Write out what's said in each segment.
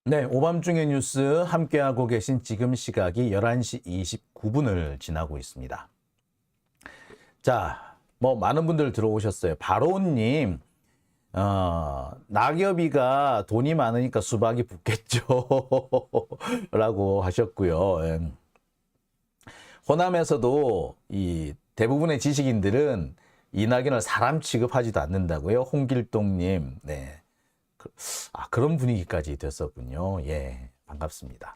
네, 오밤중의 뉴스 함께하고 계신 지금 시각이 11시 29분을 지나고 있습니다. 자, 많은 분들 들어오셨어요. 바로님, 낙엽이가 돈이 많으니까 수박이 붙겠죠. 라고 하셨고요. 호남에서도 이 대부분의 지식인들은 이낙연을 사람 취급하지도 않는다고요. 홍길동님, 네. 그런 분위기까지 됐었군요. 예, 반갑습니다.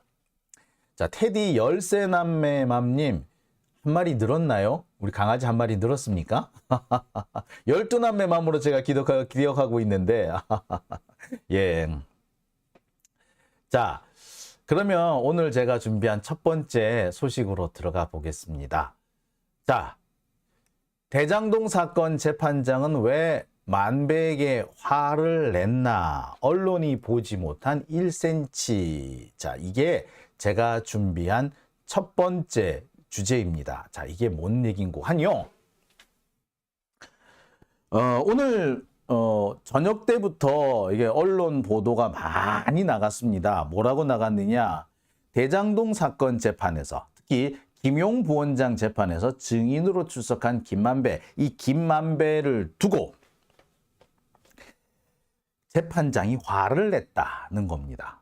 자, 테디 열쇠남매맘님, 한 마리 늘었나요? 우리 강아지 한 마리 늘었습니까? 12남매맘으로 제가 기억하고 있는데, 예. 자, 그러면 오늘 제가 준비한 첫 번째 소식으로 들어가 보겠습니다. 자, 대장동 사건 재판장은 왜 만배에게 화를 냈나? 언론이 보지 못한 1cm. 자, 이게 제가 준비한 첫 번째 주제입니다. 자, 이게 뭔 얘기인고 하니요? 오늘 저녁 때부터 이게 언론 보도가 많이 나갔습니다. 뭐라고 나갔느냐? 대장동 사건 재판에서 특히 김용 부원장 재판에서 증인으로 출석한 김만배, 이 김만배를 두고 재판장이 화를 냈다는 겁니다.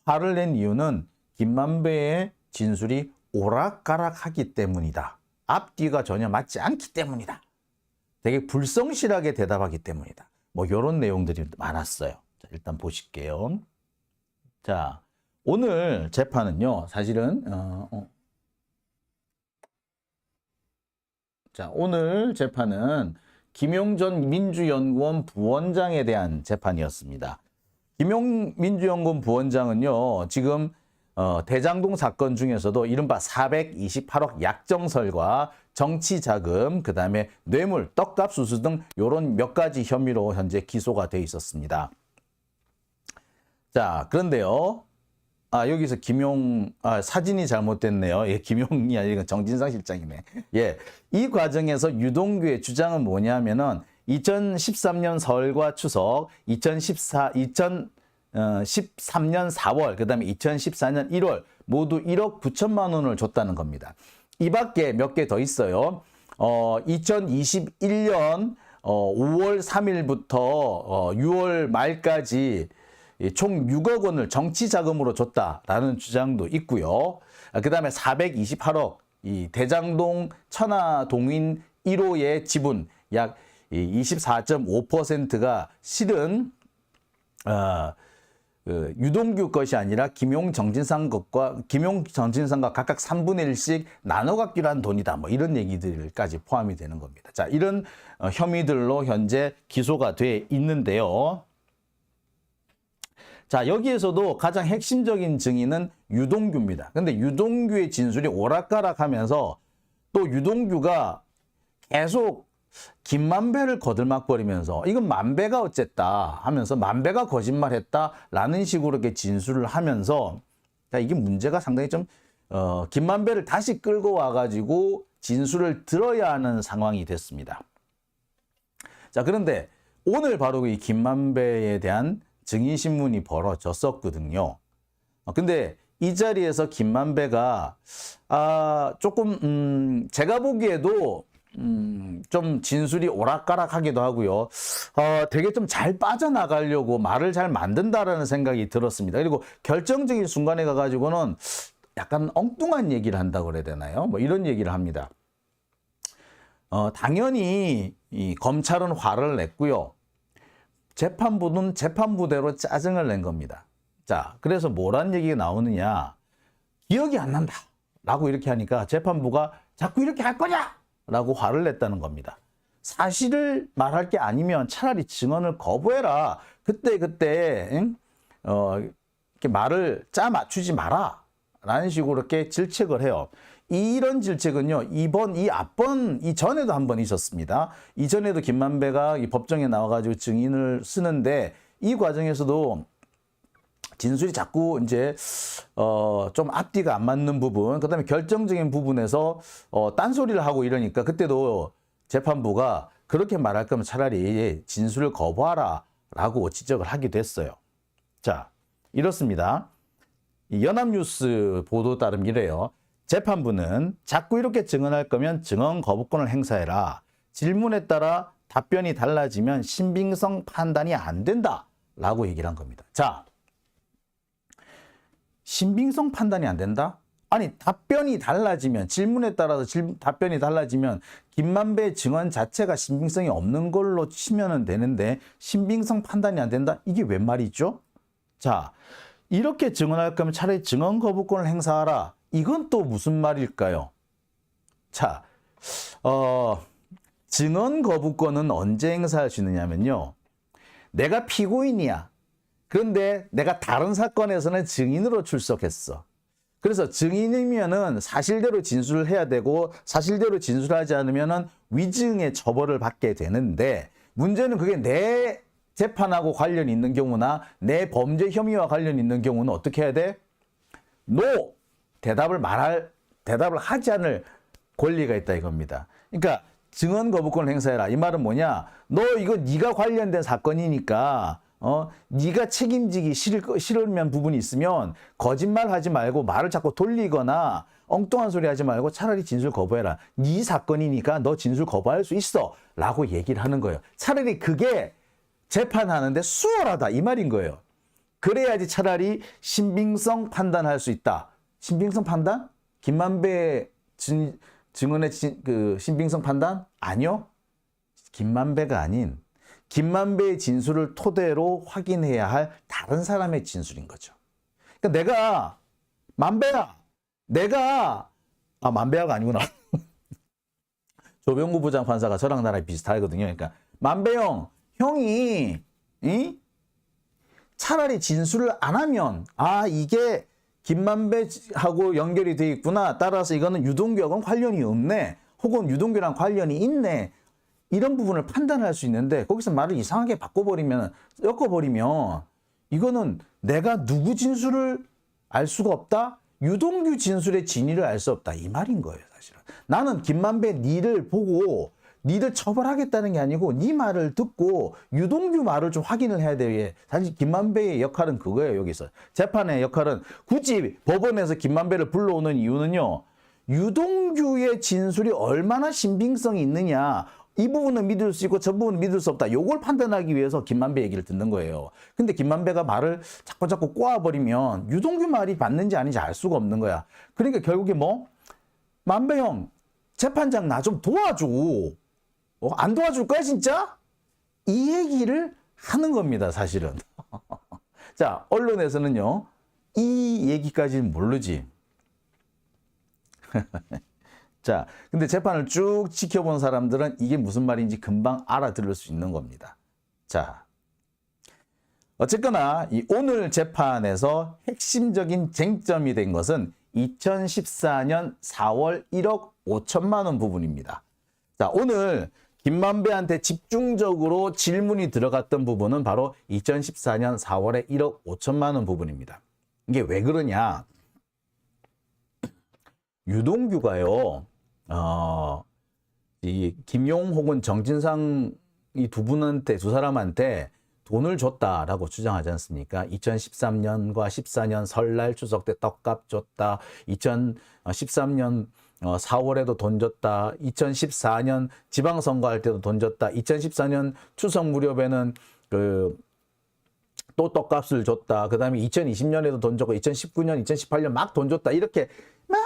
화를 낸 이유는 김만배의 진술이 오락가락하기 때문이다. 앞뒤가 전혀 맞지 않기 때문이다. 되게 불성실하게 대답하기 때문이다. 이런 내용들이 많았어요. 자, 일단 보실게요. 자, 오늘 재판은요, 사실은 자, 오늘 재판은 김용 전 민주연구원 부원장에 대한 재판이었습니다. 김용 민주연구원 부원장은요, 지금 대장동 사건 중에서도 이른바 428억 약정설과 정치자금, 그 다음에 뇌물, 떡값 수수 등 이런 몇 가지 혐의로 현재 기소가 돼 있었습니다. 자, 그런데요. 여기서 김용, 사진이 잘못됐네요. 예, 김용이 아니라 정진상 실장이네. 예, 이 과정에서 유동규의 주장은 뭐냐면은 2013년 설과 추석, 2013년 4월, 그 다음에 2014년 1월 모두 1억 9천만 원을 줬다는 겁니다. 이 밖에 몇 개 더 있어요. 2021년 5월 3일부터 6월 말까지 총 6억 원을 정치자금으로 줬다라는 주장도 있고요. 그 다음에 428억, 이 대장동 천하동인 1호의 지분 약 24.5%가 실은 유동규 것이 아니라 김용 정진상과 각각 3분의 1씩 나눠 갖기로 한 돈이다. 이런 얘기들까지 포함이 되는 겁니다. 자, 이런 혐의들로 현재 기소가 돼 있는데요. 자, 여기에서도 가장 핵심적인 증인은 유동규입니다. 근데 유동규의 진술이 오락가락하면서 또 유동규가 계속 김만배를 거들먹거리면서 이건 만배가 어쨌다 하면서 만배가 거짓말했다라는 식으로 이렇게 진술을 하면서 이게 문제가 상당히 좀 김만배를 다시 끌고 와가지고 진술을 들어야 하는 상황이 됐습니다. 자, 그런데 오늘 바로 이 김만배에 대한 증인신문이 벌어졌었거든요. 근데 이 자리에서 김만배가 조금 제가 보기에도 좀 진술이 오락가락하기도 하고요. 되게 좀 잘 빠져나가려고 말을 잘 만든다라는 생각이 들었습니다. 그리고 결정적인 순간에 가가지고는 약간 엉뚱한 얘기를 한다고 그래야 되나요? 이런 얘기를 합니다. 당연히 이 검찰은 화를 냈고요. 재판부는 재판부대로 짜증을 낸 겁니다. 자, 그래서 뭐란 얘기가 나오느냐? 기억이 안 난다. 라고 이렇게 하니까 재판부가 자꾸 이렇게 할 거냐? 라고 화를 냈다는 겁니다. 사실을 말할 게 아니면 차라리 증언을 거부해라. 그때 이렇게 말을 짜 맞추지 마라. 라는 식으로 이렇게 질책을 해요. 이런 질책은요, 이전에도 한 번 있었습니다. 이전에도 김만배가 이 법정에 나와가지고 증인을 쓰는데 이 과정에서도 진술이 자꾸 이제 좀 앞뒤가 안 맞는 부분, 그다음에 결정적인 부분에서 딴소리를 하고 이러니까 그때도 재판부가 그렇게 말할 거면 차라리 진술을 거부하라 라고 지적을 하기도 했어요. 자, 이렇습니다. 연합뉴스 보도 따르면 이래요. 재판부는 자꾸 이렇게 증언할 거면 증언 거부권을 행사해라. 질문에 따라 답변이 달라지면 신빙성 판단이 안 된다. 라고 얘기를 한 겁니다. 자, 신빙성 판단이 안 된다? 아니, 답변이 달라지면, 질문에 따라서 답변이 달라지면 김만배 증언 자체가 신빙성이 없는 걸로 치면 되는데 신빙성 판단이 안 된다? 이게 웬 말이죠? 자, 이렇게 증언할 거면 차라리 증언 거부권을 행사하라. 이건 또 무슨 말일까요? 자, 증언 거부권은 언제 행사할 수 있느냐면요. 내가 피고인이야. 그런데 내가 다른 사건에서는 증인으로 출석했어. 그래서 증인이면은 사실대로 진술을 해야 되고 사실대로 진술하지 않으면은 위증의 처벌을 받게 되는데 문제는 그게 내 재판하고 관련이 있는 경우나 내 범죄 혐의와 관련이 있는 경우는 어떻게 해야 돼? NO! 대답을 하지 않을 권리가 있다 이겁니다. 그러니까 증언 거부권을 행사해라. 이 말은 뭐냐? 너 이거 네가 관련된 사건이니까 네가 책임지기 싫으면 부분이 있으면 거짓말하지 말고 말을 자꾸 돌리거나 엉뚱한 소리 하지 말고 차라리 진술 거부해라. 네 사건이니까 너 진술 거부할 수 있어. 라고 얘기를 하는 거예요. 차라리 그게 재판하는데 수월하다 이 말인 거예요. 그래야지 차라리 신빙성 판단할 수 있다. 신빙성 판단? 김만배 증언의 그 신빙성 판단? 아니요. 김만배가 아닌 김만배의 진술을 토대로 확인해야 할 다른 사람의 진술인 거죠. 그러니까 내가 만배야, 만배야가 아니구나. 조병구 부장판사가 저랑 나랑 비슷하거든요. 그러니까 만배형, 형이 차라리 진술을 안 하면 이게 김만배하고 연결이 돼 있구나. 따라서 이거는 유동규하고는 관련이 없네. 혹은 유동규랑 관련이 있네. 이런 부분을 판단할 수 있는데 거기서 말을 이상하게 엮어버리면 이거는 내가 누구 진술을 알 수가 없다? 유동규 진술의 진위를 알 수 없다. 이 말인 거예요, 사실은. 나는 김만배 니를 보고 니를 처벌하겠다는 게 아니고 니 말을 듣고 유동규 말을 좀 확인을 해야 돼요. 사실 김만배의 역할은 그거예요. 여기서 재판의 역할은 굳이 법원에서 김만배를 불러오는 이유는요. 유동규의 진술이 얼마나 신빙성이 있느냐, 이 부분은 믿을 수 있고 저 부분은 믿을 수 없다, 요걸 판단하기 위해서 김만배 얘기를 듣는 거예요. 근데 김만배가 말을 자꾸 꼬아버리면 유동규 말이 맞는지 아닌지 알 수가 없는 거야. 그러니까 결국에 만배 형 재판장 나 좀 도와줘. 안 도와줄 거야 진짜? 이 얘기를 하는 겁니다, 사실은. 자, 언론에서는요, 이 얘기까지는 모르지. 자, 근데 재판을 쭉 지켜본 사람들은 이게 무슨 말인지 금방 알아들을 수 있는 겁니다. 자, 어쨌거나 이 오늘 재판에서 핵심적인 쟁점이 된 것은 2014년 4월 1억 5천만 원 부분입니다. 자, 오늘 김만배한테 집중적으로 질문이 들어갔던 부분은 바로 2014년 4월에 1억 5천만 원 부분입니다. 이게 왜 그러냐? 유동규가요, 이 김용 혹은 정진상 이 두 사람한테 돈을 줬다라고 주장하지 않습니까? 2013년과 14년 설날 추석 때 떡값 줬다. 2013년 4월에도 돈 줬다. 2014년 지방선거 할 때도 돈 줬다. 2014년 추석 무렵에는 또 떡값을 줬다. 그 다음에 2020년에도 돈 줬고 2019년, 2018년 막 돈 줬다. 이렇게 막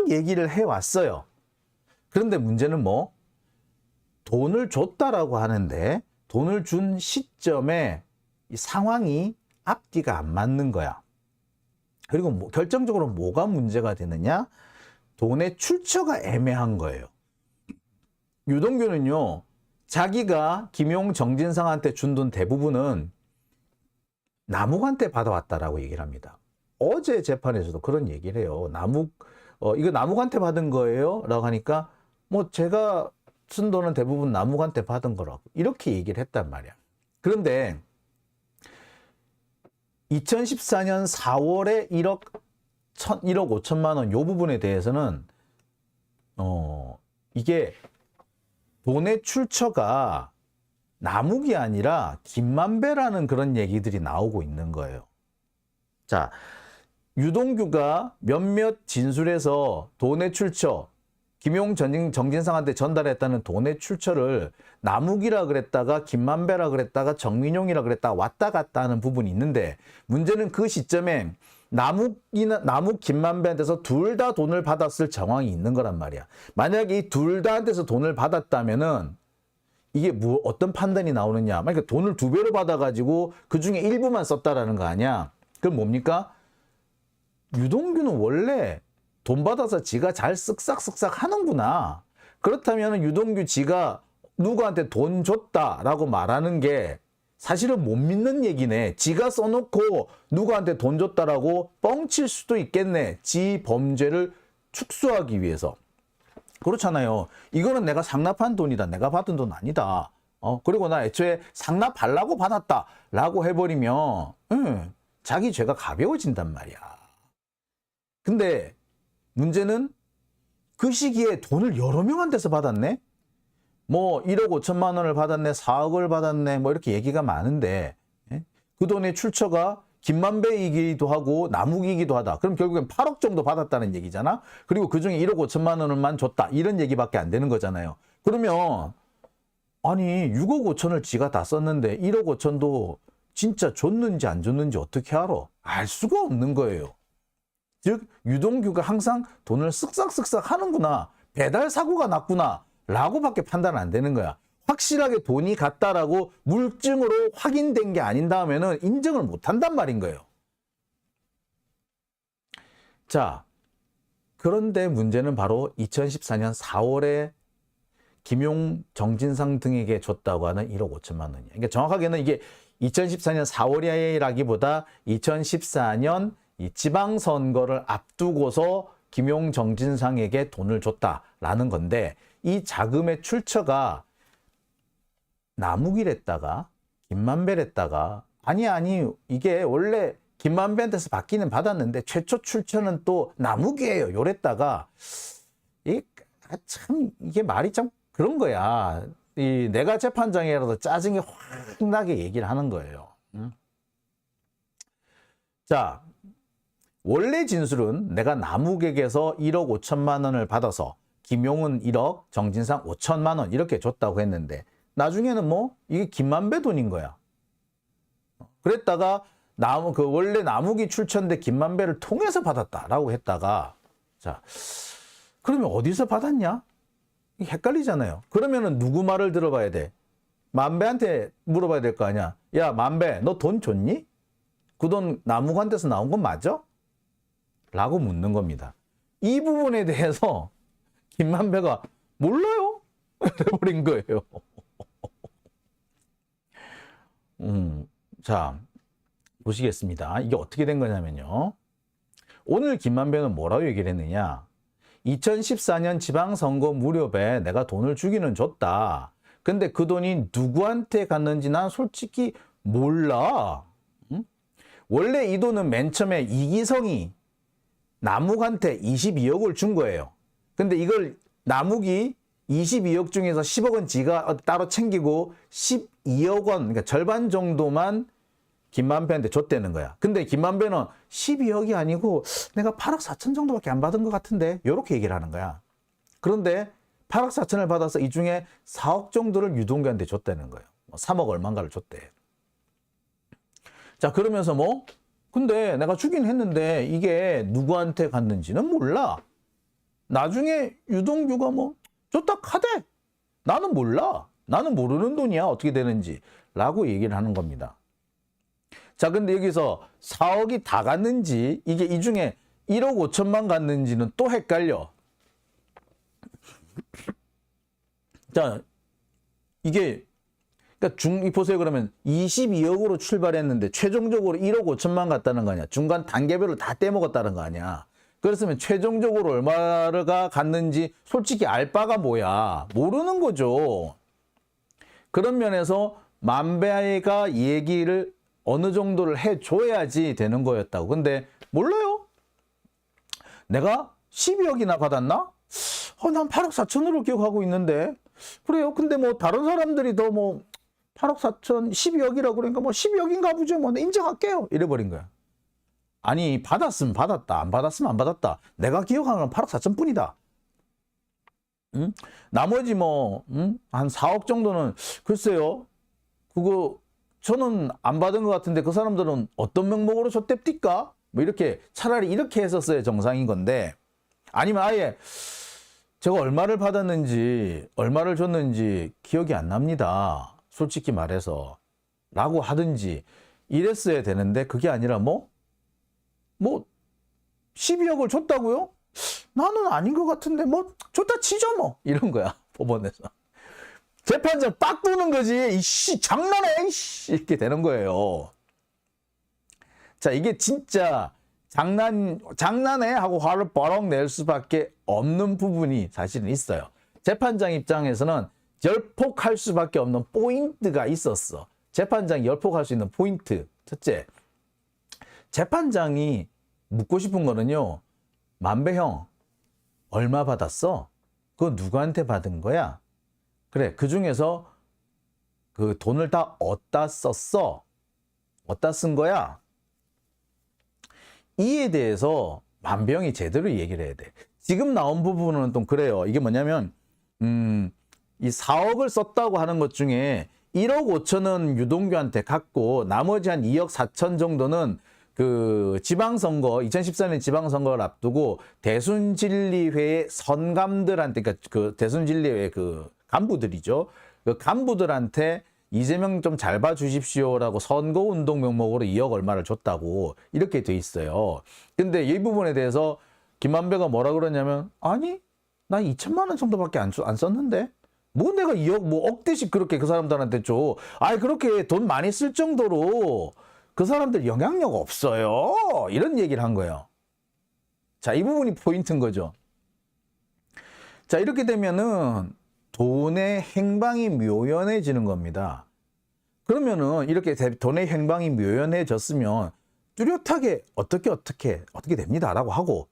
얘기를 해왔어요. 그런데 문제는 돈을 줬다라고 하는데 돈을 준 시점에 이 상황이 앞뒤가 안 맞는 거야. 그리고 결정적으로 뭐가 문제가 되느냐? 돈의 출처가 애매한 거예요. 유동규는요, 자기가 김용, 정진상한테 준 돈 대부분은 남욱한테 받아왔다라고 얘기를 합니다. 어제 재판에서도 그런 얘기를 해요. 이거 남욱한테 받은 거예요? 라고 하니까 제가 쓴 돈은 대부분 남욱한테 받은 거라고 이렇게 얘기를 했단 말이야. 그런데 2014년 4월에 1억 5천만 원 요 부분에 대해서는 이게 돈의 출처가 남욱이 아니라 김만배라는 그런 얘기들이 나오고 있는 거예요. 자, 유동규가 몇몇 진술에서 돈의 출처, 김용 정진상한테 전달했다는 돈의 출처를 남욱이라 그랬다가 김만배라 그랬다가 정민용이라 그랬다가 왔다 갔다 하는 부분이 있는데, 문제는 그 시점에 남욱 김만배한테서 둘 다 돈을 받았을 정황이 있는 거란 말이야. 만약에 이 둘 다한테서 돈을 받았다면은 이게 뭐 어떤 판단이 나오느냐? 그러니까 돈을 2배로 받아가지고 그 중에 일부만 썼다라는 거 아니야? 그럼 뭡니까? 유동규는 원래 돈 받아서 지가 잘 쓱싹쓱싹 하는구나. 그렇다면 유동규 지가 누구한테 돈 줬다라고 말하는 게 사실은 못 믿는 얘기네. 지가 써놓고 누구한테 돈 줬다라고 뻥칠 수도 있겠네. 지 범죄를 축소하기 위해서. 그렇잖아요. 이거는 내가 상납한 돈이다. 내가 받은 돈 아니다. 그리고 나 애초에 상납하려고 받았다라고 해버리면 자기 죄가 가벼워진단 말이야. 근데 문제는 그 시기에 돈을 여러 명한테서 받았네? 뭐 1억 5천만 원을 받았네, 4억을 받았네, 뭐 이렇게 얘기가 많은데, 그 돈의 출처가 김만배이기도 하고 남욱이기도 하다. 그럼 결국엔 8억 정도 받았다는 얘기잖아. 그리고 그중에 1억 5천만 원만 줬다. 이런 얘기밖에 안 되는 거잖아요. 그러면 아니 6억 5천을 지가 다 썼는데 1억 5천도 진짜 줬는지 안 줬는지 어떻게 알아? 알 수가 없는 거예요. 즉 유동규가 항상 돈을 쓱싹쓱싹 하는구나, 배달 사고가 났구나 라고밖에 판단 안 되는 거야. 확실하게 돈이 갔다라고 물증으로 확인된 게 아닌 다음에는 인정을 못 한단 말인 거예요. 자, 그런데 문제는 바로 2014년 4월에 김용, 정진상 등에게 줬다고 하는 1억 5천만 원이야. 그러니까 정확하게는 이게 2014년 4월이라기보다 2014년 이 지방선거를 앞두고서 김용, 정진상에게 돈을 줬다라는 건데, 이 자금의 출처가 남욱이랬다가 김만배랬다가 아니 이게 원래 김만배한테서 받기는 받았는데 최초 출처는 또 남욱이에요 요랬다가 참 이게 말이 참 그런 거야. 내가 재판장이라도 짜증이 확 나게 얘기를 하는 거예요. 자, 원래 진술은 내가 남욱에게서 1억 5천만 원을 받아서 김용은 1억, 정진상 5천만 원 이렇게 줬다고 했는데, 나중에는 뭐 이게 김만배 돈인 거야. 그랬다가 원래 남욱이 출처인데 김만배를 통해서 받았다라고 했다가, 자, 그러면 어디서 받았냐? 헷갈리잖아요. 그러면은 누구 말을 들어봐야 돼? 만배한테 물어봐야 될 거 아니야. 야, 만배, 너 돈 줬니? 그 돈 남욱한테서 나온 건 맞아? 라고 묻는 겁니다. 이 부분에 대해서 김만배가 몰라요? 해버린 거예요. 자, 보시겠습니다. 이게 어떻게 된 거냐면요. 오늘 김만배는 뭐라고 얘기를 했느냐. 2014년 지방선거 무렵에 내가 돈을 주기는 줬다. 근데 그 돈이 누구한테 갔는지 난 솔직히 몰라. 원래 이 돈은 맨 처음에 이기성이 남욱한테 22억을 준 거예요. 근데 이걸 남욱이 22억 중에서 10억은 지가 따로 챙기고 12억 원, 그러니까 절반 정도만 김만배한테 줬다는 거야. 근데 김만배는 12억이 아니고 내가 8억 4천 정도밖에 안 받은 것 같은데 이렇게 얘기를 하는 거야. 그런데 8억 4천을 받아서 이 중에 4억 정도를 유동규한테 줬다는 거예요. 3억 얼마인가를 줬대. 자, 그러면서 뭐 근데 내가 주긴 했는데 이게 누구한테 갔는지는 몰라. 나중에 유동규가 뭐 줬다 카대. 나는 몰라. 나는 모르는 돈이야. 어떻게 되는지. 라고 얘기를 하는 겁니다. 자, 근데 여기서 4억이 다 갔는지, 이게 이 중에 1억 5천만 갔는지는 또 헷갈려. 자, 이게, 그러니까 보세요. 그러면 22억으로 출발했는데 최종적으로 1억 5천만 갔다는 거 아니야. 중간 단계별로 다 떼먹었다는 거 아니야. 그렇으면 최종적으로 얼마가 갔는지 솔직히 알 바가 뭐야. 모르는 거죠. 그런 면에서 만배가 얘기를 어느 정도를 해줘야지 되는 거였다고. 근데 몰라요. 내가 12억이나 받았나? 난 8억 4천으로 기억하고 있는데. 그래요. 근데 뭐 다른 사람들이 더 뭐 8억 4천 12억이라고 그러니까 뭐 12억인가 보죠. 뭐 인정할게요. 이래버린 거야. 아니 받았으면 받았다, 안 받았으면 안 받았다. 내가 기억하는 건 8억 4천 뿐이다. 응? 나머지 뭐 한 4억 정도는 글쎄요. 그거 저는 안 받은 것 같은데 그 사람들은 어떤 명목으로 줬댔디까? 뭐 이렇게 차라리 이렇게 했었어야 정상인 건데, 아니면 아예 제가 얼마를 받았는지 얼마를 줬는지 기억이 안 납니다, 솔직히 말해서 라고 하든지 이랬어야 되는데, 그게 아니라 뭐 12억을 줬다고요? 나는 아닌 것 같은데 뭐 줬다 치죠 뭐, 이런 거야. 법원에서 재판장 빡 도는 거지. 이씨 장난해 이씨, 이렇게 되는 거예요. 자, 이게 진짜 장난해 하고 화를 버럭 낼 수밖에 없는 부분이 사실은 있어요. 재판장 입장에서는 열폭할 수밖에 없는 포인트가 있었어. 재판장이 열폭할 수 있는 포인트. 첫째, 재판장이 묻고 싶은 거는요, 만배형 얼마 받았어? 그거 누구한테 받은 거야? 그래, 그 중에서 그 돈을 다 어디다 썼어? 어디다 쓴 거야? 이에 대해서 만배형이 제대로 얘기를 해야 돼. 지금 나온 부분은 또 그래요. 이게 뭐냐면 이 4억을 썼다고 하는 것 중에 1억 5천은 유동규한테 갔고, 나머지 한 2억 4천 정도는 그 지방선거, 2014년 지방선거를 앞두고 대순진리회의 선감들한테, 그러니까 그 대순진리회 그 간부들이죠. 그 간부들한테 이재명 좀 잘 봐주십시오라고 선거운동 명목으로 2억 얼마를 줬다고 이렇게 돼 있어요. 근데 이 부분에 대해서 김만배가 뭐라 그러냐면, 아니 나 2천만 원 정도밖에 안 썼는데 뭐 내가 2억 뭐 억대씩 그렇게 그 사람들한테 줘. 아이 그렇게 돈 많이 쓸 정도로 그 사람들 영향력 없어요, 이런 얘기를 한 거예요. 자, 이 부분이 포인트인 거죠. 자, 이렇게 되면은 돈의 행방이 묘연해지는 겁니다. 그러면은 이렇게 돈의 행방이 묘연해졌으면 뚜렷하게 어떻게 됩니다 라고 하고,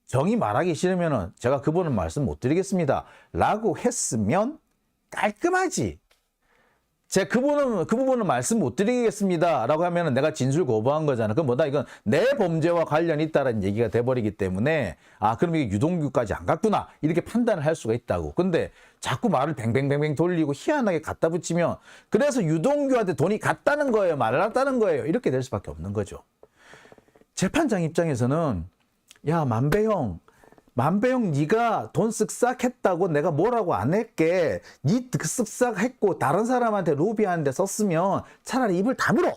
정의 말하기 싫으면은 제가 그분은 말씀 못 드리겠습니다 라고 했으면 깔끔하지. 제가 그 부분은 말씀 못 드리겠습니다 라고 하면은 내가 진술 거부한 거잖아. 그럼 뭐다, 이건 내 범죄와 관련이 있다는 얘기가 돼버리기 때문에, 아 그럼 이게 유동규까지 안 갔구나 이렇게 판단을 할 수가 있다고. 근데 자꾸 말을 뱅뱅뱅뱅 돌리고 희한하게 갖다 붙이면, 그래서 유동규한테 돈이 갔다는 거예요, 말랐다는 거예요, 이렇게 될 수밖에 없는 거죠. 재판장 입장에서는 야 만배형 네가 돈 쓱싹 했다고 내가 뭐라고 안 할게. 네 쓱싹 했고 다른 사람한테 로비하는데 썼으면 차라리 입을 다물어.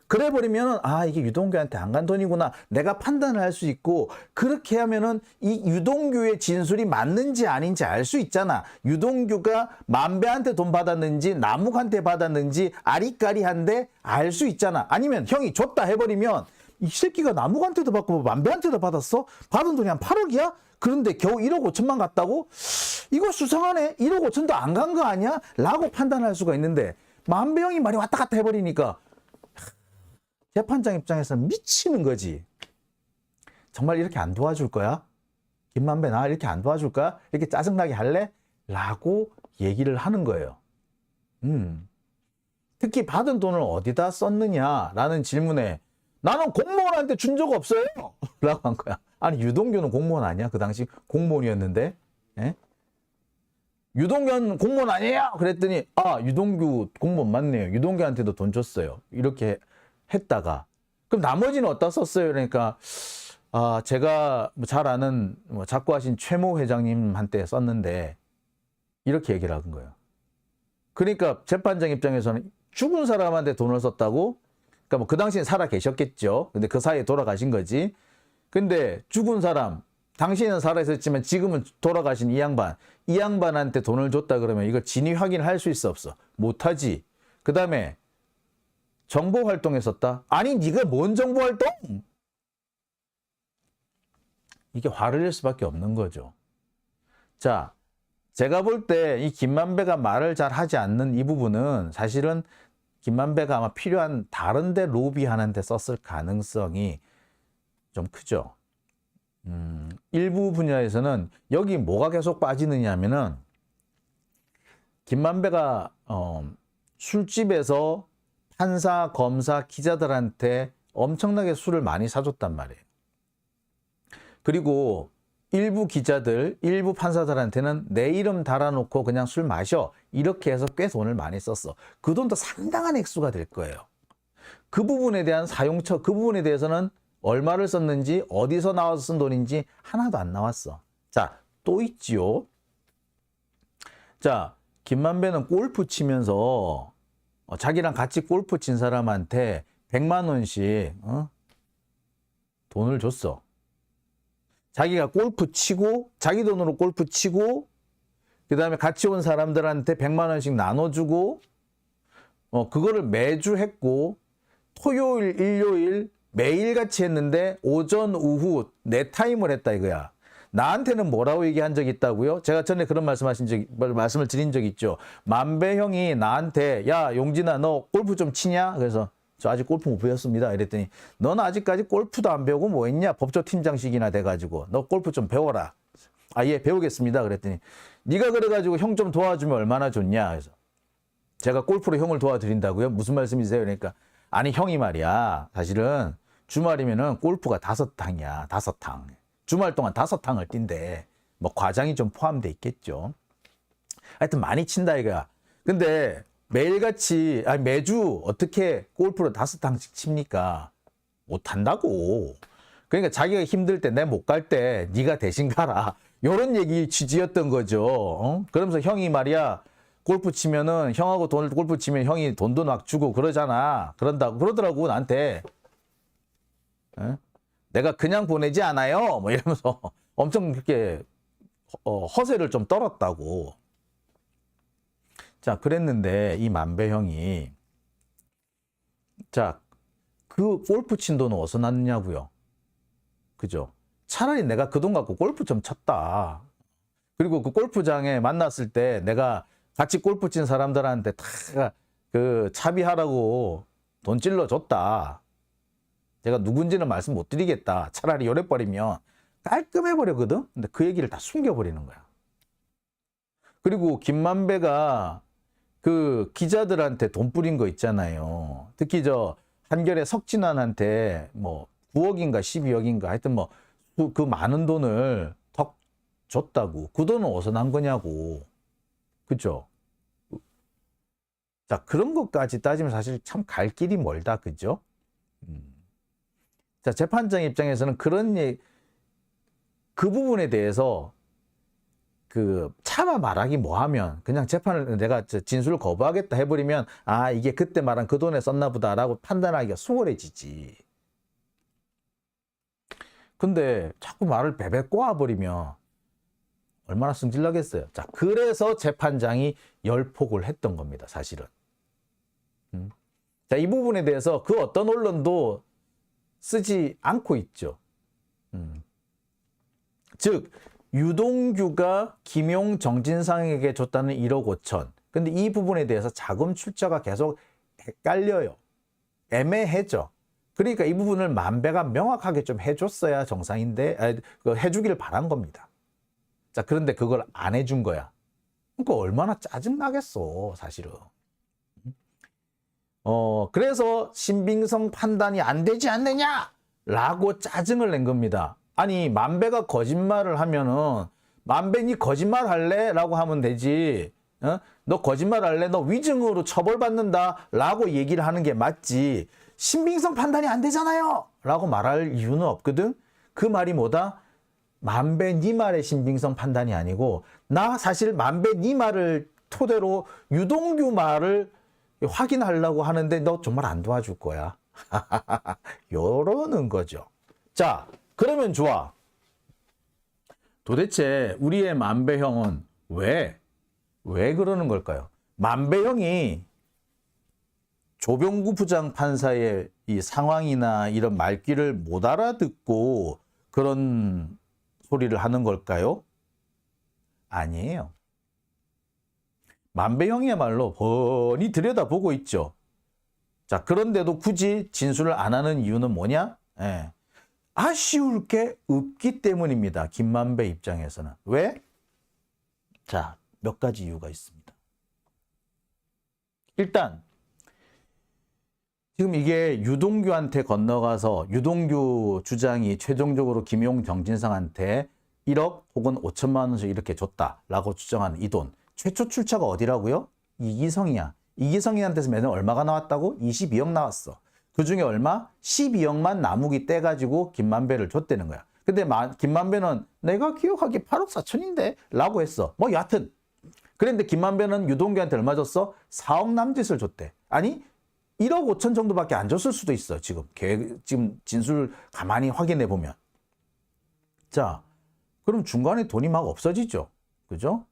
그래 버리면 아 이게 유동규한테 안 간 돈이구나 내가 판단을 할 수 있고, 그렇게 하면은 이 유동규의 진술이 맞는지 아닌지 알 수 있잖아. 유동규가 만배한테 돈 받았는지 남욱한테 받았는지 아리까리한데 알 수 있잖아. 아니면 형이 줬다 해버리면 이 새끼가 남욱한테도 받고 만배한테도 받았어? 받은 돈이 한 8억이야? 그런데 겨우 1억 5천만 갔다고? 이거 수상하네. 1억 5천도 안 간 거 아니야? 라고 판단할 수가 있는데, 만배형이 말이 왔다 갔다 해버리니까 재판장 입장에서는 미치는 거지. 정말 이렇게 안 도와줄 거야? 김만배 나 이렇게 안 도와줄 거야? 이렇게 짜증나게 할래? 라고 얘기를 하는 거예요. 특히 받은 돈을 어디다 썼느냐라는 질문에 나는 공무원한테 준 적 없어요 라고 한 거야. 아니 유동규는 공무원 아니야? 그 당시 공무원이었는데. 예? 유동규는 공무원 아니에요? 그랬더니 아 유동규 공무원 맞네요, 유동규한테도 돈 줬어요, 이렇게 했다가, 그럼 나머지는 어디다 썼어요? 그러니까 아 제가 잘 아는 작고하신 최모 회장님한테 썼는데, 이렇게 얘기를 한 거예요. 그러니까 재판장 입장에서는 죽은 사람한테 돈을 썼다고? 그러니까 뭐 그 당시엔 살아 계셨겠죠. 근데 그 사이에 돌아가신 거지. 근데 죽은 사람, 당시에는 살아 있었지만 지금은 돌아가신 이 양반한테 돈을 줬다 그러면 이거 진위 확인할 수 있어 없어? 못하지. 그 다음에 정보 활동했었다? 아니 네가 뭔 정보 활동? 이게 화를 낼 수밖에 없는 거죠. 자, 제가 볼 때 이 김만배가 말을 잘 하지 않는 이 부분은 사실은 김만배가 아마 필요한 다른 데 로비하는 데 썼을 가능성이 좀 크죠. 일부 분야에서는 여기 뭐가 계속 빠지느냐 하면은, 김만배가 술집에서 판사, 검사, 기자들한테 엄청나게 술을 많이 사줬단 말이에요. 그리고 일부 기자들, 일부 판사들한테는 내 이름 달아놓고 그냥 술 마셔. 이렇게 해서 꽤 돈을 많이 썼어. 그 돈도 상당한 액수가 될 거예요. 그 부분에 대한 사용처, 그 부분에 대해서는 얼마를 썼는지, 어디서 나와서 쓴 돈인지 하나도 안 나왔어. 자, 또 있지요. 자, 김만배는 골프 치면서 자기랑 같이 골프 친 사람한테 100만 원씩 돈을 줬어. 자기가 골프 치고, 자기 돈으로 골프 치고, 그 다음에 같이 온 사람들한테 100만 원씩 나눠주고, 그거를 매주 했고, 토요일, 일요일, 매일같이 했는데, 오전, 오후, 네 타임을 했다 이거야. 나한테는 뭐라고 얘기한 적 있다고요? 제가 전에 그런 말씀을 드린 적 있죠. 만배 형이 나한테, 야, 용진아, 너 골프 좀 치냐? 그래서, 저 아직 골프 못 배웠습니다. 이랬더니 너는 아직까지 골프도 안 배우고 뭐 했냐? 법조팀장식이나 돼가지고 너 골프 좀 배워라. 아, 예, 배우겠습니다. 그랬더니 네가 그래가지고 형 좀 도와주면 얼마나 좋냐? 그래서 제가 골프로 형을 도와드린다고요? 무슨 말씀이세요? 그러니까 아니 형이 말이야. 사실은 주말이면은 골프가 5탕이야. 5탕. 주말 동안 5탕을 뛴대. 뭐 과장이 좀 포함돼 있겠죠. 하여튼 많이 친다 이거야. 근데 매일같이, 아니 매주 어떻게 골프를 5탕씩 칩니까? 못한다고. 그러니까 자기가 힘들 때, 내 못 갈 때 네가 대신 가라. 이런 얘기 취지였던 거죠. 그러면서 형이 말이야, 골프 치면은 형하고 골프 치면 형이 돈도 막 주고 그러잖아. 그러더라고 나한테. 내가 그냥 보내지 않아요. 뭐 이러면서 엄청 그렇게 허세를 좀 떨었다고. 자, 그랬는데 이 만배 형이, 자, 그 골프 친 돈은 어디서 났냐고요? 그죠? 차라리 내가 그 돈 갖고 골프 좀 쳤다. 그리고 그 골프장에 만났을 때 내가 같이 골프 친 사람들한테 다 그 차비하라고 돈 찔러줬다. 제가 누군지는 말씀 못 드리겠다. 차라리 요래버리면 깔끔해버리거든? 근데 그 얘기를 다 숨겨버리는 거야. 그리고 김만배가 그 기자들한테 돈 뿌린 거 있잖아요. 특히 저 한겨레 석진환한테 뭐 9억인가 12억인가 하여튼 뭐 그 많은 돈을 턱 줬다고. 그 돈은 어디서 난 거냐고. 그죠? 자, 그런 것까지 따지면 사실 참 갈 길이 멀다. 그죠? 자, 재판장 입장에서는 그 부분에 대해서 그 차마 말하기 뭐하면 그냥 재판을 내가 진술을 거부하겠다 해버리면 아 이게 그때 말한 그 돈에 썼나 보다라고 판단하기가 수월해지지. 근데 자꾸 말을 베베 꼬아버리면 얼마나 승질나겠어요. 자, 그래서 재판장이 열폭을 했던 겁니다. 사실은. 자, 이 부분에 대해서 그 어떤 언론도 쓰지 않고 있죠. 즉 유동규가 김용 정진상에게 줬다는 1억 5천. 근데 이 부분에 대해서 자금 출처가 계속 헷갈려요. 애매해져. 그러니까 이 부분을 만배가 명확하게 좀 해줬어야 정상인데, 해주길 바란 겁니다. 자, 그런데 그걸 안 해준 거야. 그러니까 얼마나 짜증나겠어, 사실은. 그래서 신빙성 판단이 안 되지 않느냐라고 짜증을 낸 겁니다. 아니 만배가 거짓말을 하면은 만배 니 거짓말 할래? 라고 하면 되지. 너 거짓말 할래? 너 위증으로 처벌받는다 라고 얘기를 하는 게 맞지. 신빙성 판단이 안 되잖아요 라고 말할 이유는 없거든. 그 말이 뭐다? 만배 니 말의 신빙성 판단이 아니고 나 사실 만배 니 말을 토대로 유동규 말을 확인하려고 하는데 너 정말 안 도와줄 거야. 요러는 거죠. 자, 그러면 좋아. 도대체 우리의 만배형은 왜 그러는 걸까요? 만배형이 조병구 부장판사의 이 상황이나 이런 말귀를 못 알아듣고 그런 소리를 하는 걸까요? 아니에요. 만배형이야말로 훤히 들여다보고 있죠. 자, 그런데도 굳이 진술을 안 하는 이유는 뭐냐? 예. 아쉬울 게 없기 때문입니다. 김만배 입장에서는. 왜? 자, 몇 가지 이유가 있습니다. 일단 지금 이게 유동규한테 건너가서 유동규 주장이 최종적으로 김용 정진상한테 1억 혹은 5천만 원씩 이렇게 줬다라고 주장하는 이 돈. 최초 출처가 어디라고요? 이기성이야. 이기성이한테서 매년 얼마가 나왔다고? 22억 나왔어. 그중에 얼마? 12억만 나무기 떼가지고 김만배를 줬다는 거야. 근데 김만배는 내가 기억하기에 8억 4천인데? 라고 했어. 뭐 여하튼. 그런데 김만배는 유동규한테 얼마 줬어? 4억 남짓을 줬대. 아니 1억 5천 정도밖에 안 줬을 수도 있어. 지금 진술 가만히 확인해 보면. 자, 그럼 중간에 돈이 막 없어지죠. 그죠?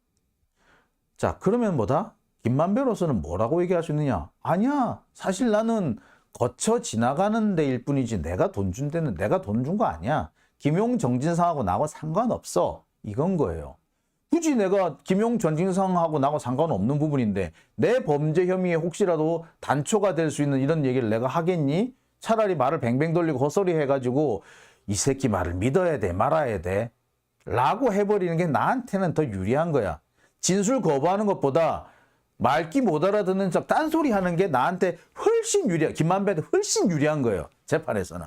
자, 그러면 뭐다? 김만배로서는 뭐라고 얘기할 수 있느냐? 아니야. 사실 나는 거쳐 지나가는 데일 뿐이지 내가 돈 준 데는 내가 돈 준 거 아니야. 김용 정진상하고 나하고 상관없어. 이건 거예요. 굳이 내가 김용 정진상하고 나하고 상관없는 부분인데 내 범죄 혐의에 혹시라도 단초가 될 수 있는 이런 얘기를 내가 하겠니? 차라리 말을 뱅뱅 돌리고 헛소리 해가지고 이 새끼 말을 믿어야 돼 말아야 돼 라고 해버리는 게 나한테는 더 유리한 거야. 진술 거부하는 것보다 말귀 못 알아듣는 척 딴소리 하는 게 나한테 훨씬 유리해. 김만배도 훨씬 유리한 거예요. 재판에서는.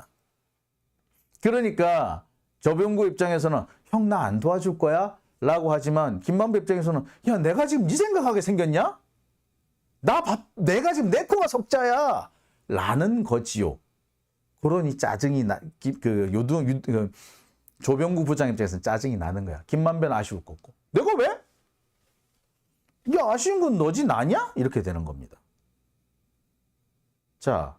그러니까 조병구 입장에서는 형 나 안 도와줄 거야? 라고 하지만 김만배 입장에서는 야 내가 지금 네 생각하게 생겼냐? 내가 지금 내 코가 석자야 라는 거지요. 그러니 짜증이 조병구 부장 입장에서는 짜증이 나는 거야. 김만배는 아쉬울 거고 내가 왜? 야 아쉬운 건 너지 나냐? 이렇게 되는 겁니다. 자,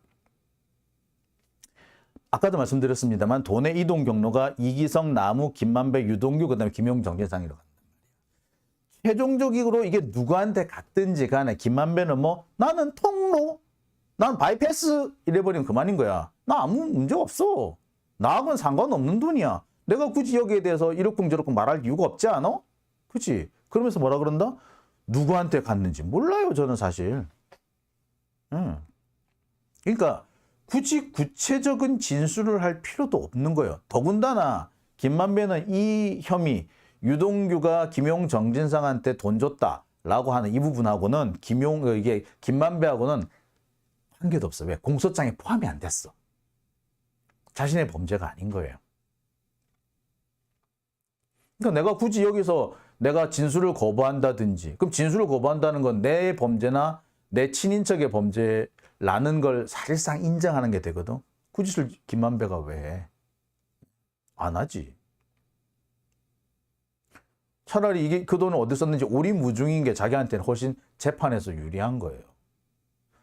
아까도 말씀드렸습니다만 돈의 이동 경로가 이기성, 나무, 김만배, 유동규, 그다음에 김용 정진상이라고 합니다. 최종적으로 이게 누구한테 갔든지 간에 김만배는 뭐 나는 통로, 난 바이패스 이래버리면 그만인 거야. 나 아무 문제 없어. 나하고는 상관없는 돈이야. 내가 굳이 여기에 대해서 이렇쿵 저렇쿵 말할 이유가 없지 않아? 그치? 그러면서 뭐라 그런다? 누구한테 갔는지 몰라요, 저는 사실. 그러니까 굳이 구체적인 진술을 할 필요도 없는 거예요. 더군다나 김만배는 이 혐의, 유동규가 김용 정진상한테 돈 줬다라고 하는 이 부분하고는 이게 김만배하고는 관계도 없어. 왜? 공소장에 포함이 안 됐어. 자신의 범죄가 아닌 거예요. 그러니까 내가 굳이 여기서 내가 진술을 거부한다든지, 그럼 진술을 거부한다는 건 내 범죄나 내 친인척의 범죄라는 걸 사실상 인정하는 게 되거든. 그 짓을 김만배가 왜 안 하지? 차라리 이게 그 돈을 어디 썼는지 오리무중인 게 자기한테는 훨씬 재판에서 유리한 거예요.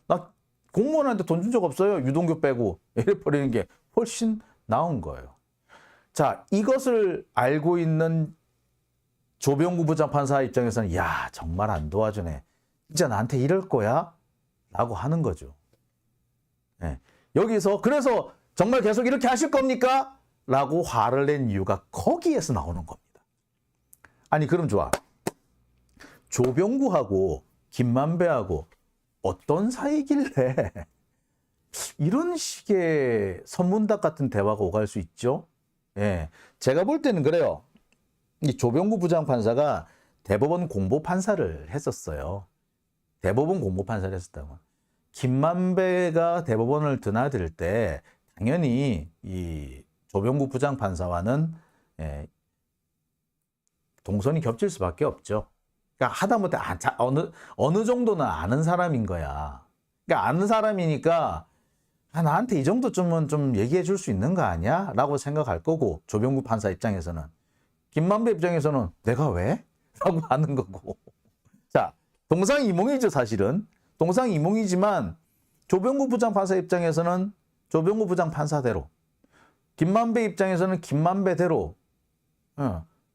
나 공무원한테 돈 준 적 없어요. 유동규 빼고 이래 버리는 게 훨씬 나은 거예요. 자, 이것을 알고 있는 조병구 부장판사 입장에서는 야 정말 안 도와주네. 진짜 나한테 이럴 거야? 라고 하는 거죠. 네. 여기서 그래서 정말 계속 이렇게 하실 겁니까? 라고 화를 낸 이유가 거기에서 나오는 겁니다. 아니 그럼 좋아. 조병구하고 김만배하고 어떤 사이길래 이런 식의 선문답 같은 대화가 오갈 수 있죠? 예, 제가 볼 때는 그래요. 이 조병구 부장판사가 대법원 공보판사를 했었어요. 대법원 공보판사를 했었다고. 김만배가 대법원을 드나들 때 당연히 이 조병구 부장판사와는 동선이 겹칠 수밖에 없죠. 그러니까 하다못해 어느 정도는 아는 사람인 거야. 그러니까 아는 사람이니까 나한테 이 정도쯤은 좀 얘기해 줄 수 있는 거 아니야? 라고 생각할 거고 조병구 판사 입장에서는 김만배 입장에서는 내가 왜? 라고 하는 거고. 자, 동상이몽이죠 사실은. 동상이몽이지만 조병구 부장판사 입장에서는 조병구 부장판사대로 김만배 입장에서는 김만배대로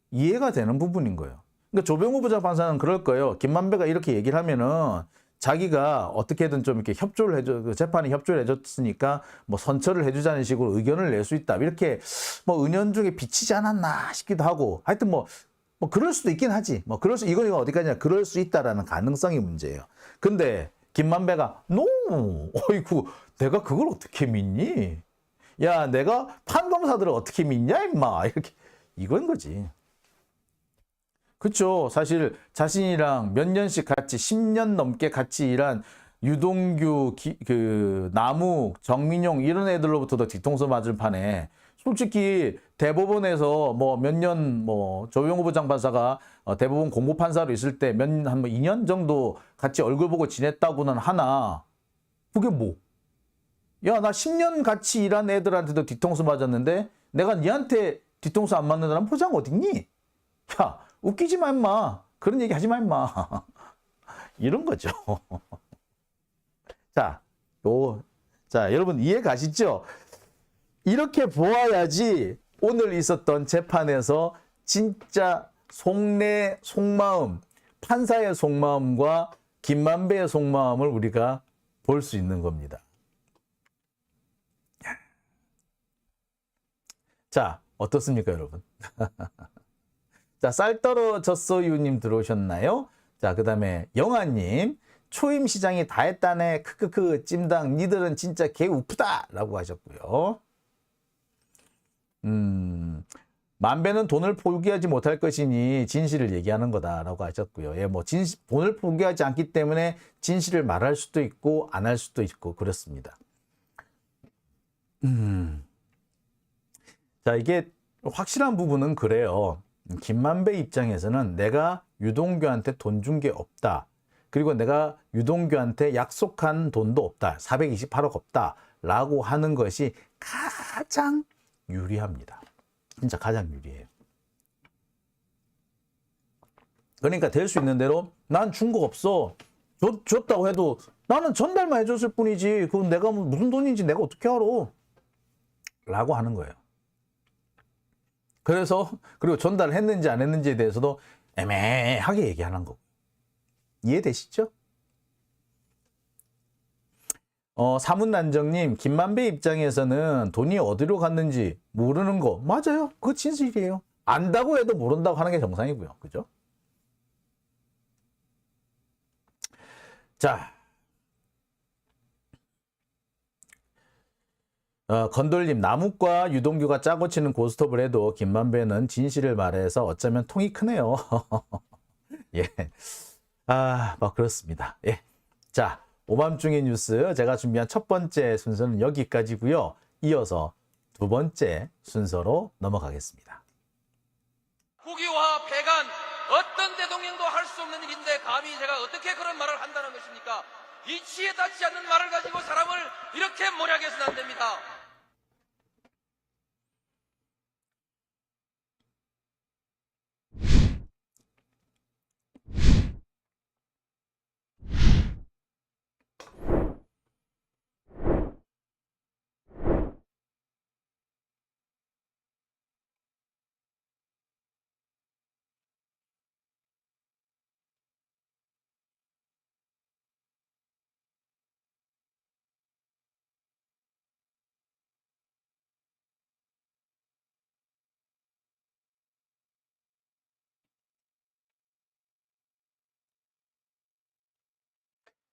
이해가 되는 부분인 거예요. 그러니까 조병구 부장판사는 그럴 거예요. 김만배가 이렇게 얘기를 하면은 자기가 어떻게든 좀 이렇게 협조를 해줘, 재판에 협조를 해줬으니까 뭐 선처를 해주자는 식으로 의견을 낼 수 있다. 이렇게 뭐 은연중에 비치지 않았나 싶기도 하고 하여튼 뭐 그럴 수도 있긴 하지. 뭐 이건 어디까지나 그럴 수 있다라는 가능성이 문제예요. 근데 김만배가 어이구 내가 그걸 어떻게 믿니? 야 내가 판검사들을 어떻게 믿냐 임마 이렇게 이건 거지. 그렇죠. 사실 자신이랑 몇 년씩 같이 10년 넘게 같이 일한 유동규, 남욱, 정민용 이런 애들로부터도 뒤통수 맞을 판에 솔직히 대법원에서 뭐 몇 년 조영호 부장판사가 대법원 공보판사로 있을 때 한 2년 정도 같이 얼굴 보고 지냈다고는 하나 그게 뭐? 야, 나 10년 같이 일한 애들한테도 뒤통수 맞았는데 내가 니한테 뒤통수 안 맞는 사람 포장 어딨니? 야, 웃기지 마 임마. 그런 얘기 하지 마 임마. 이런 거죠. 자, 여러분 이해 가시죠? 이렇게 보아야지 오늘 있었던 재판에서 진짜 속내, 속마음, 판사의 속마음과 김만배의 속마음을 우리가 볼 수 있는 겁니다. 자, 어떻습니까, 여러분? 자, 쌀 떨어졌어요님 들어오셨나요? 자, 그 다음에 영아님, 초임 시장이 다 했다네. 크크크 찜당 니들은 진짜 개 우프다 라고 하셨고요. 만배는 돈을 포기하지 못할 것이니 진실을 얘기하는 거다라고 하셨고요. 예, 뭐 돈을 포기하지 않기 때문에 진실을 말할 수도 있고 안 할 수도 있고 그렇습니다. 자, 이게 확실한 부분은 그래요. 김만배 입장에서는 내가 유동규한테 돈 준 게 없다. 그리고 내가 유동규한테 약속한 돈도 없다. 428억 없다. 라고 하는 것이 가장 유리합니다. 진짜 가장 유리해요. 그러니까 될 수 있는 대로 난 준 거 없어. 줬다고 해도 나는 전달만 해줬을 뿐이지. 그건 내가 무슨 돈인지 내가 어떻게 알아? 라고 하는 거예요. 그리고 전달을 했는지 안 했는지에 대해서도 애매하게 얘기하는 거고. 이해되시죠? 사문난정님, 김만배 입장에서는 돈이 어디로 갔는지 모르는 거 맞아요. 그거 진실이에요. 안다고 해도 모른다고 하는 게 정상이고요. 그죠? 자, 건돌님, 남욱과 유동규가 짜고 치는 고스톱을 해도 김만배는 진실을 말해서 어쩌면 통이 크네요. 예. 막 그렇습니다. 예. 자, 오밤중의 뉴스 제가 준비한 첫 번째 순서는 여기까지고요. 이어서 두 번째 순서로 넘어가겠습니다. 국유화 폐간 어떤 대통령도 할 수 없는 일인데 감히 제가 어떻게 그런 말을 한다는 것입니까? 이치에 닿지 않는 말을 가지고 사람을 이렇게 몰약해서는 안 됩니다.